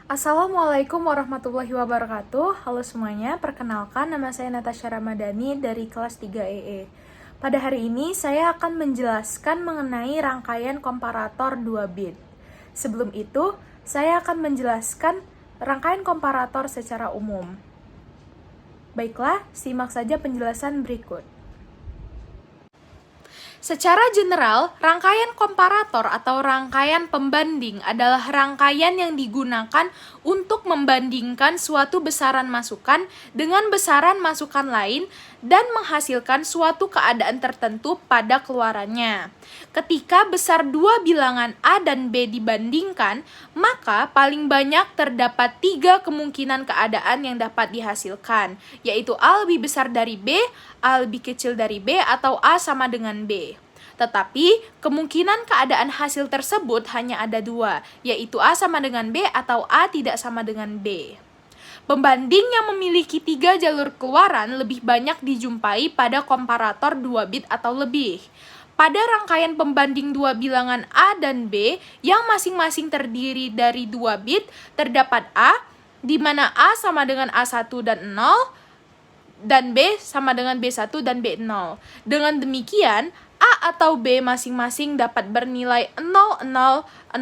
Assalamualaikum warahmatullahi wabarakatuh. Halo semuanya, perkenalkan nama saya Natasha Ramadhani dari kelas 3 EE. Pada hari ini saya akan menjelaskan mengenai rangkaian komparator 2 bit. Sebelum itu, saya akan menjelaskan rangkaian komparator secara umum. Baiklah, simak saja penjelasan berikut. Secara general, rangkaian komparator atau rangkaian pembanding adalah rangkaian yang digunakan untuk membandingkan suatu besaran masukan dengan besaran masukan lain dan menghasilkan suatu keadaan tertentu pada keluarannya. Ketika besar dua bilangan A dan B dibandingkan, maka paling banyak terdapat 3 kemungkinan keadaan yang dapat dihasilkan, yaitu A lebih besar dari B, A lebih kecil dari B, atau A sama dengan B. Tetapi, kemungkinan keadaan hasil tersebut hanya ada 2, yaitu A sama dengan B atau A tidak sama dengan B. Pembanding yang memiliki 3 jalur keluaran lebih banyak dijumpai pada komparator 2 bit atau lebih. Pada rangkaian pembanding 2 bilangan A dan B yang masing-masing terdiri dari 2 bit, terdapat A, di mana A sama dengan A1 dan 0, dan B sama dengan B1 dan B0. Dengan demikian, A atau B masing-masing dapat bernilai 00, 01,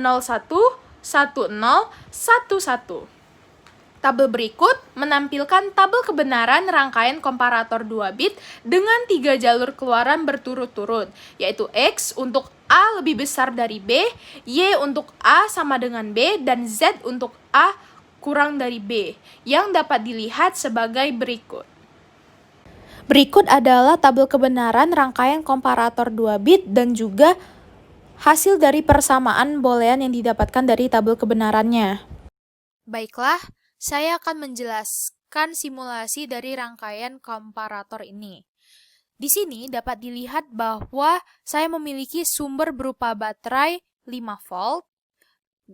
10, 11. Tabel berikut menampilkan tabel kebenaran rangkaian komparator 2 bit dengan 3 jalur keluaran berturut-turut, yaitu X untuk A lebih besar dari B, Y untuk A sama dengan B, dan Z untuk A kurang dari B, yang dapat dilihat sebagai berikut. Berikut adalah tabel kebenaran rangkaian komparator 2 bit dan juga hasil dari persamaan boolean yang didapatkan dari tabel kebenarannya. Baiklah, saya akan menjelaskan simulasi dari rangkaian komparator ini. Di sini dapat dilihat bahwa saya memiliki sumber berupa baterai 5 volt,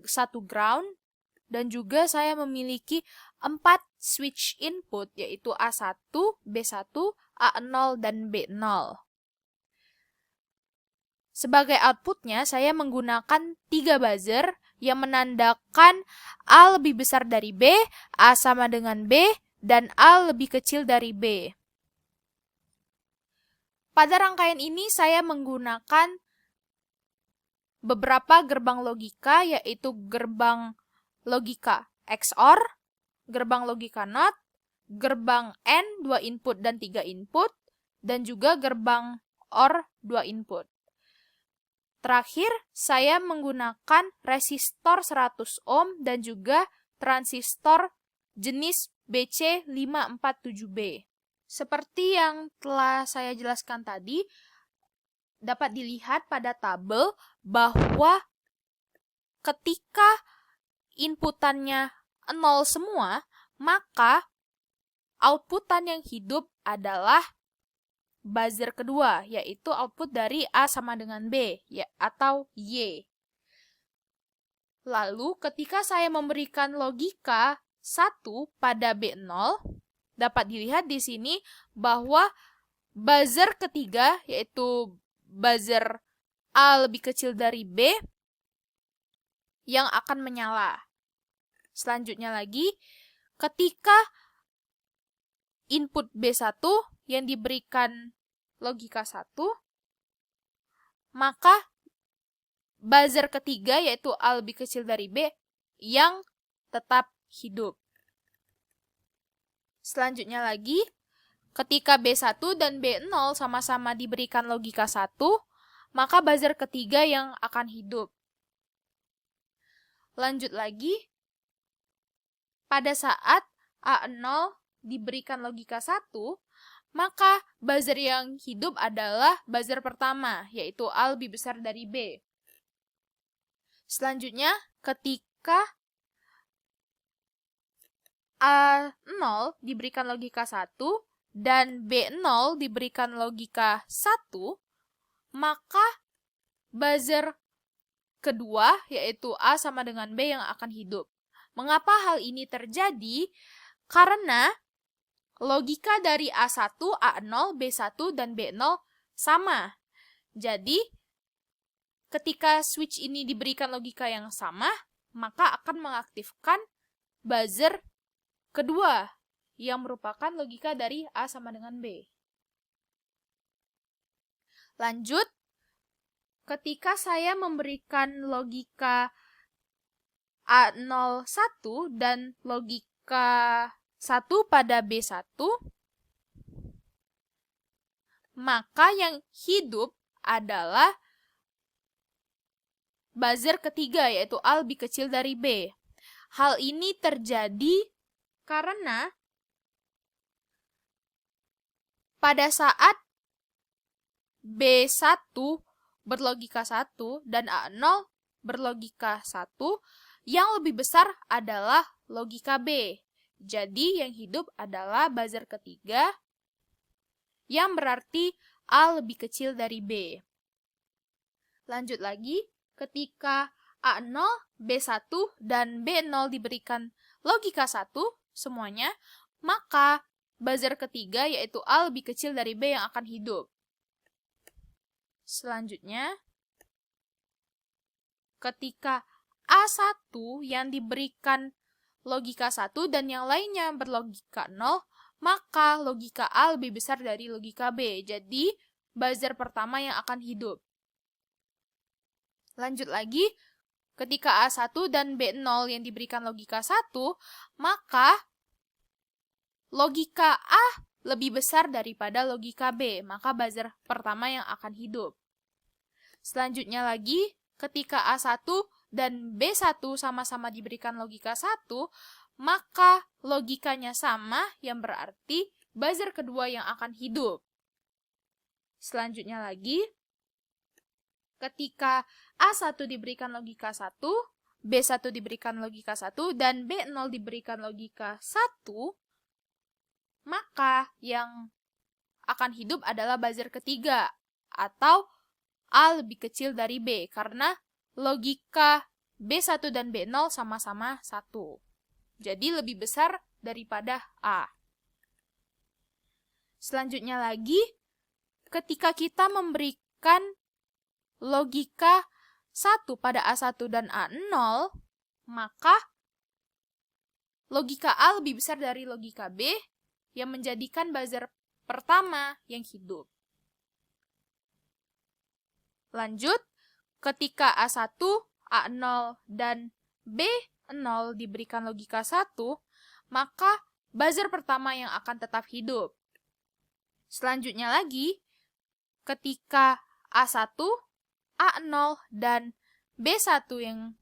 1 ground, dan juga saya memiliki 4 switch input, yaitu A1, B1, A0, dan B0. Sebagai outputnya, saya menggunakan 3 buzzer yang menandakan A lebih besar dari B, A sama dengan B, dan A lebih kecil dari B. Pada rangkaian ini, saya menggunakan beberapa gerbang logika, yaitu gerbang logika XOR, gerbang logika NOT, gerbang AND 2 input dan 3 input, dan juga gerbang OR 2 input. Terakhir, saya menggunakan resistor 100 ohm dan juga transistor jenis BC547B. Seperti yang telah saya jelaskan tadi, dapat dilihat pada tabel bahwa ketika inputannya 0 semua, maka outputan yang hidup adalah buzzer kedua, yaitu output dari A sama dengan B, ya, atau Y. Lalu, ketika saya memberikan logika 1 pada B0, dapat dilihat di sini bahwa buzzer ketiga, yaitu buzzer A lebih kecil dari B, yang akan menyala. Selanjutnya lagi, ketika input B1 yang diberikan logika 1, maka buzzer ketiga, yaitu A lebih kecil dari B, yang tetap hidup. Selanjutnya lagi, ketika B1 dan B0 sama-sama diberikan logika 1, maka buzzer ketiga yang akan hidup. Lanjut lagi, pada saat A0 diberikan logika 1, maka buzzer yang hidup adalah buzzer pertama, yaitu A lebih besar dari B. Selanjutnya, ketika A0 diberikan logika 1 dan B0 diberikan logika 1, maka buzzer kedua, yaitu A sama dengan B, yang akan hidup. Mengapa hal ini terjadi? Karena logika dari A1, A0, B1, dan B0 sama. Jadi, ketika switch ini diberikan logika yang sama, maka akan mengaktifkan buzzer kedua, yang merupakan logika dari A sama dengan B. Lanjut, ketika saya memberikan logika A01 dan logika 1 pada B1, maka yang hidup adalah buzzer ketiga, yaitu A lebih kecil dari B. Hal ini terjadi karena pada saat B1 berlogika 1 dan A0 berlogika 1, yang lebih besar adalah logika B. Jadi yang hidup adalah buzzer ketiga, yang berarti A lebih kecil dari B. Lanjut lagi, ketika A0, B1, dan B0 diberikan logika 1 semuanya, maka buzzer ketiga yaitu A lebih kecil dari B yang akan hidup. Selanjutnya, ketika A1 yang diberikan logika 1 dan yang lainnya berlogika 0, maka logika A lebih besar dari logika B. Jadi, buzzer pertama yang akan hidup. Lanjut lagi, ketika A1 dan B0 yang diberikan logika 1, maka logika A lebih besar daripada logika B, maka buzzer pertama yang akan hidup. Selanjutnya lagi, ketika A1 dan B1 sama-sama diberikan logika 1, maka logikanya sama, yang berarti buzzer kedua yang akan hidup. Selanjutnya lagi, ketika A1 diberikan logika 1, B1 diberikan logika 1, dan B0 diberikan logika 1, maka yang akan hidup adalah buzzer ketiga, atau A lebih kecil dari B, karena logika B1 dan B0 sama-sama 1. Jadi lebih besar daripada A. Selanjutnya lagi, ketika kita memberikan logika 1 pada A1 dan A0, maka logika A lebih besar dari logika B, yang menjadikan buzzer pertama yang hidup. Lanjut, ketika A1, A0, dan B0 diberikan logika 1, maka buzzer pertama yang akan tetap hidup. Selanjutnya lagi, ketika A1, A0, dan B1 yang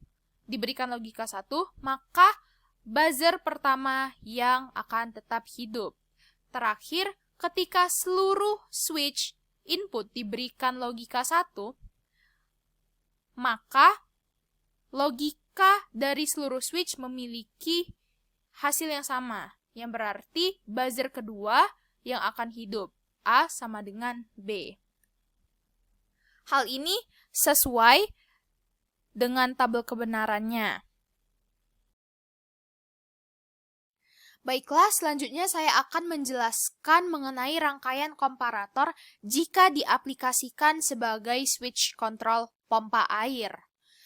diberikan logika 1, maka buzzer pertama yang akan tetap hidup. Terakhir, ketika seluruh switch input diberikan logika 1, maka logika dari seluruh switch memiliki hasil yang sama, yang berarti buzzer kedua yang akan hidup, A sama dengan B. Hal ini sesuai dengan tabel kebenarannya. Baiklah, selanjutnya saya akan menjelaskan mengenai rangkaian komparator jika diaplikasikan sebagai switch control pompa air.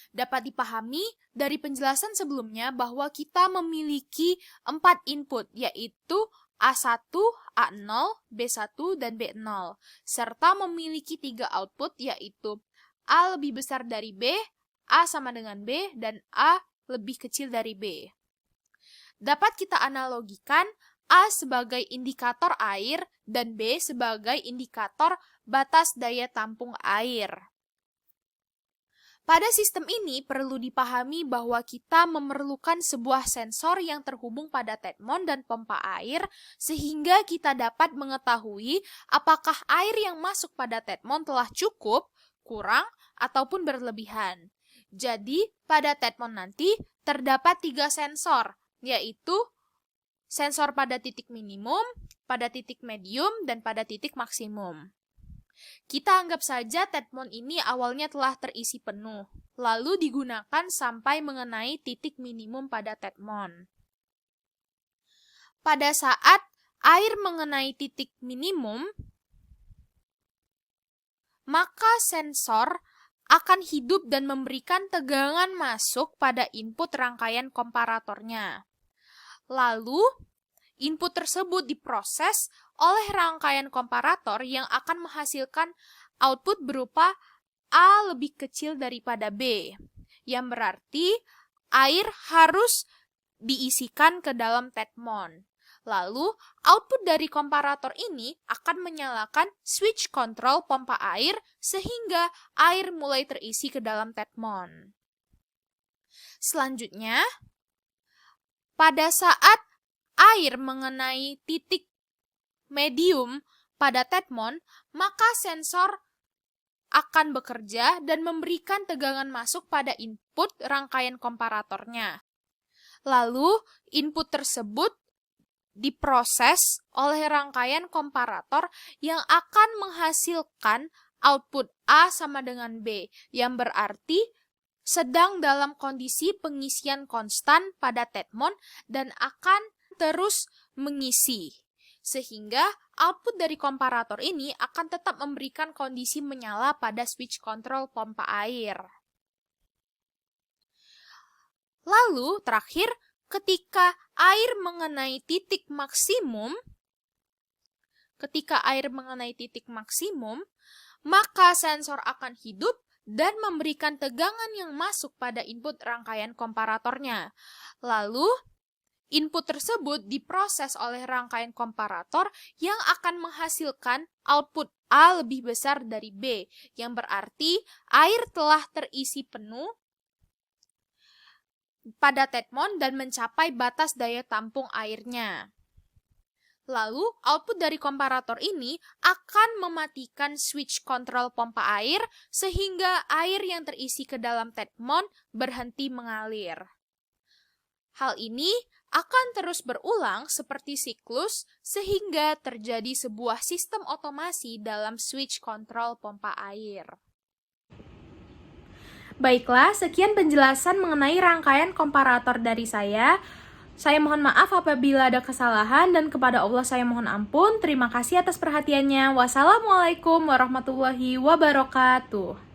Dapat dipahami dari penjelasan sebelumnya bahwa kita memiliki 4 input, yaitu A1, A0, B1, dan B0, serta memiliki 3 output, yaitu A lebih besar dari B, A sama dengan B, dan A lebih kecil dari B. Dapat kita analogikan A sebagai indikator air dan B sebagai indikator batas daya tampung air. Pada sistem ini perlu dipahami bahwa kita memerlukan sebuah sensor yang terhubung pada tetmon dan pompa air sehingga kita dapat mengetahui apakah air yang masuk pada tetmon telah cukup, kurang, ataupun berlebihan. Jadi, pada tetmon nanti terdapat 3 sensor, yaitu sensor pada titik minimum, pada titik medium, dan pada titik maksimum. Kita anggap saja tetmon ini awalnya telah terisi penuh, lalu digunakan sampai mengenai titik minimum pada tetmon. Pada saat air mengenai titik minimum, maka sensor akan hidup dan memberikan tegangan masuk pada input rangkaian komparatornya. Lalu, input tersebut diproses oleh rangkaian komparator yang akan menghasilkan output berupa A lebih kecil daripada B, yang berarti air harus diisikan ke dalam tetmon. Lalu, output dari komparator ini akan menyalakan switch kontrol pompa air sehingga air mulai terisi ke dalam tetmon. Selanjutnya, pada saat air mengenai titik medium pada tetmon, maka sensor akan bekerja dan memberikan tegangan masuk pada input rangkaian komparatornya. Lalu, input tersebut diproses oleh rangkaian komparator yang akan menghasilkan output A sama dengan B, yang berarti sedang dalam kondisi pengisian konstan pada tetmon dan akan terus mengisi. Sehingga output dari komparator ini akan tetap memberikan kondisi menyala pada switch kontrol pompa air. Lalu, terakhir, ketika air mengenai titik maksimum, maka sensor akan hidup dan memberikan tegangan yang masuk pada input rangkaian komparatornya. Lalu, input tersebut diproses oleh rangkaian komparator yang akan menghasilkan output A lebih besar dari B, yang berarti air telah terisi penuh pada tetmon dan mencapai batas daya tampung airnya. Lalu, output dari komparator ini akan mematikan switch kontrol pompa air sehingga air yang terisi ke dalam tetmon berhenti mengalir. Hal ini akan terus berulang seperti siklus sehingga terjadi sebuah sistem otomasi dalam switch kontrol pompa air. Baiklah, sekian penjelasan mengenai rangkaian komparator dari saya. Saya mohon maaf apabila ada kesalahan dan kepada Allah saya mohon ampun. Terima kasih atas perhatiannya. Wassalamualaikum warahmatullahi wabarakatuh.